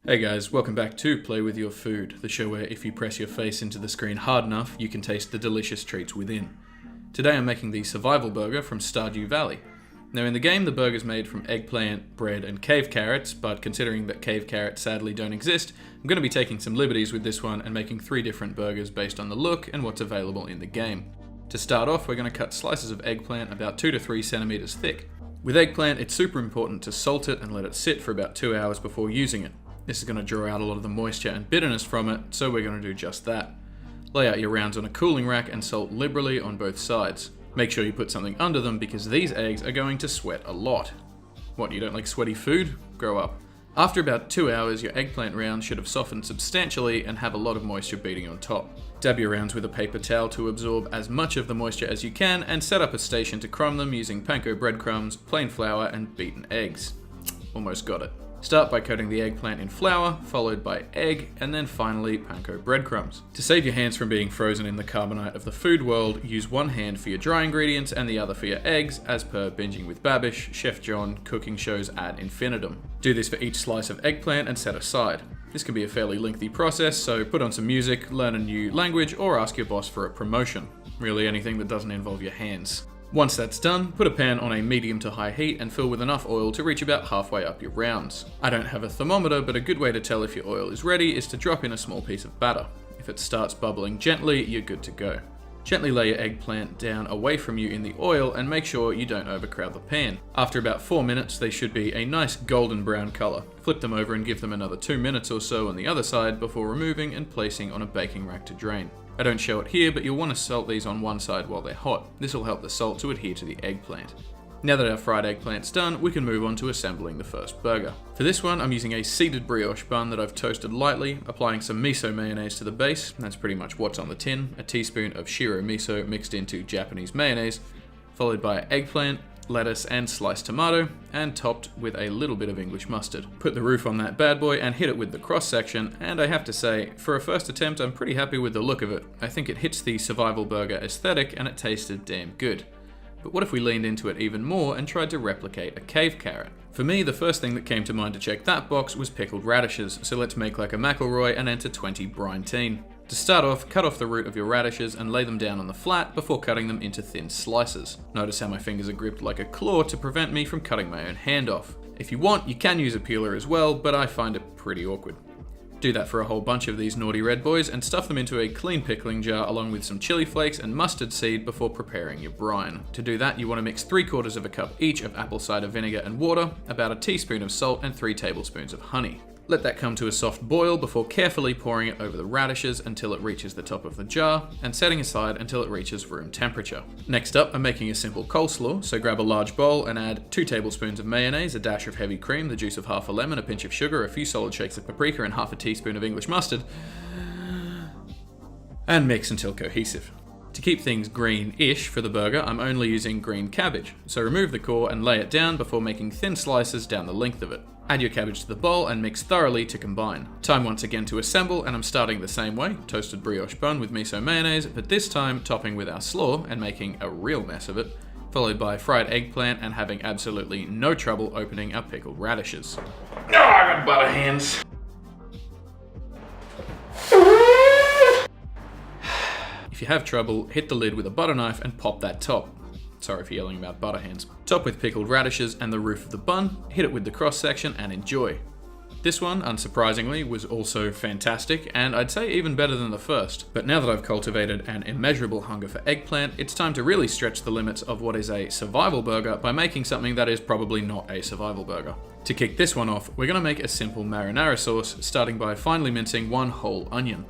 Hey guys, welcome back to Play With Your Food, the show where if you press your face into the screen hard enough, you can taste the delicious treats within. Today I'm making the survival burger from Stardew Valley. Now in the game the burger's made from eggplant, bread and cave carrots, but considering that cave carrots sadly don't exist, I'm going to be taking some liberties with this one and making 3 different burgers based on the look and what's available in the game. To start off, we're going to cut slices of eggplant about 2 to 3 centimeters thick. With eggplant, it's super important to salt it and let it sit for about 2 hours before using it. This is going to draw out a lot of the moisture and bitterness from it, so we're going to do just that. Lay out your rounds on a cooling rack and salt liberally on both sides. Make sure you put something under them because these eggs are going to sweat a lot. What, you don't like sweaty food? Grow up. After about 2 hours, your eggplant rounds should have softened substantially and have a lot of moisture beading on top. Dab your rounds with a paper towel to absorb as much of the moisture as you can and set up a station to crumb them using panko breadcrumbs, plain flour and beaten eggs. Almost got it. Start by coating the eggplant in flour, followed by egg, and then finally panko breadcrumbs. To save your hands from being frozen in the carbonite of the food world, use one hand for your dry ingredients and the other for your eggs, as per Binging with Babish, Chef John, cooking shows ad infinitum. Do this for each slice of eggplant and set aside. This can be a fairly lengthy process, so put on some music, learn a new language, or ask your boss for a promotion. Really anything that doesn't involve your hands. Once that's done, put a pan on a medium to high heat and fill with enough oil to reach about halfway up your rounds. I don't have a thermometer, but a good way to tell if your oil is ready is to drop in a small piece of batter. If it starts bubbling gently, you're good to go. Gently lay your eggplant down away from you in the oil and make sure you don't overcrowd the pan. After about 4 minutes, they should be a nice golden brown color. Flip them over and give them another 2 minutes or so on the other side before removing and placing on a baking rack to drain. I don't show it here, but you'll want to salt these on one side while they're hot. This will help the salt to adhere to the eggplant. Now that our fried eggplant's done, we can move on to assembling the first burger. For this one, I'm using a seeded brioche bun that I've toasted lightly, applying some miso mayonnaise to the base. That's pretty much what's on the tin. A teaspoon of shiro miso mixed into Japanese mayonnaise, followed by eggplant, lettuce and sliced tomato, and topped with a little bit of English mustard. Put the roof on that bad boy and hit it with the cross section, and I have to say, for a first attempt I'm pretty happy with the look of it. I think it hits the survival burger aesthetic and it tasted damn good. But what if we leaned into it even more and tried to replicate a cave carrot? For me, the first thing that came to mind to check that box was pickled radishes, so let's make like a McElroy and enter 20 brine-teen. To start off, cut off the root of your radishes and lay them down on the flat before cutting them into thin slices. Notice how my fingers are gripped like a claw to prevent me from cutting my own hand off. If you want, you can use a peeler as well, but I find it pretty awkward. Do that for a whole bunch of these naughty red boys and stuff them into a clean pickling jar along with some chili flakes and mustard seed before preparing your brine. To do that, you want to mix 3/4 cup each of apple cider vinegar and water, about a teaspoon of salt and 3 tablespoons of honey. Let that come to a soft boil before carefully pouring it over the radishes until it reaches the top of the jar, and setting aside until it reaches room temperature. Next up, I'm making a simple coleslaw, so grab a large bowl and add 2 tablespoons of mayonnaise, a dash of heavy cream, the juice of half a lemon, a pinch of sugar, a few solid shakes of paprika, and half a teaspoon of English mustard, and mix until cohesive. To keep things green-ish for the burger, I'm only using green cabbage, so remove the core and lay it down before making thin slices down the length of it. Add your cabbage to the bowl and mix thoroughly to combine. Time once again to assemble, and I'm starting the same way, toasted brioche bun with miso mayonnaise, but this time topping with our slaw and making a real mess of it, followed by fried eggplant and having absolutely no trouble opening our pickled radishes. Oh, I got butter hands. If you have trouble, hit the lid with a butter knife and pop that top. Sorry for yelling about butter hands. Top with pickled radishes and the roof of the bun, hit it with the cross section and enjoy. This one, unsurprisingly, was also fantastic, and I'd say even better than the first. But now that I've cultivated an immeasurable hunger for eggplant, it's time to really stretch the limits of what is a survival burger by making something that is probably not a survival burger. To kick this one off, we're going to make a simple marinara sauce, starting by finely mincing 1 whole onion.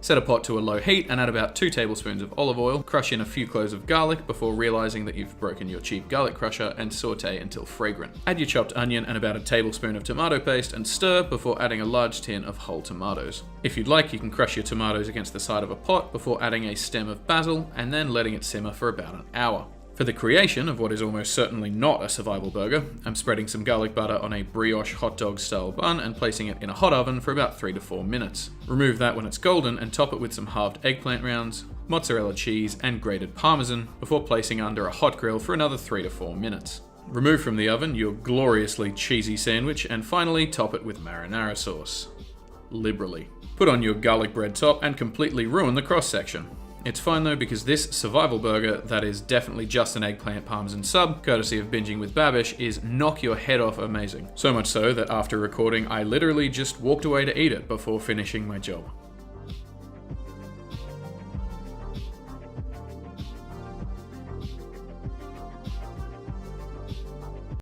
Set a pot to a low heat and add about 2 tablespoons of olive oil, crush in a few cloves of garlic before realizing that you've broken your cheap garlic crusher, and saute until fragrant. Add your chopped onion and about a tablespoon of tomato paste and stir before adding a large tin of whole tomatoes. If you'd like, you can crush your tomatoes against the side of a pot before adding a stem of basil and then letting it simmer for about an hour. For the creation of what is almost certainly not a survival burger, I'm spreading some garlic butter on a brioche hot dog style bun and placing it in a hot oven for about 3 to 4 minutes. Remove that when it's golden and top it with some halved eggplant rounds, mozzarella cheese and grated parmesan before placing under a hot grill for another 3 to 4 minutes. Remove from the oven your gloriously cheesy sandwich, and finally top it with marinara sauce. Liberally. Put on your garlic bread top and completely ruin the cross-section. It's fine though, because this survival burger that is definitely just an eggplant parmesan sub, courtesy of Binging with Babish, is knock your head off amazing. So much so that after recording I literally just walked away to eat it before finishing my job.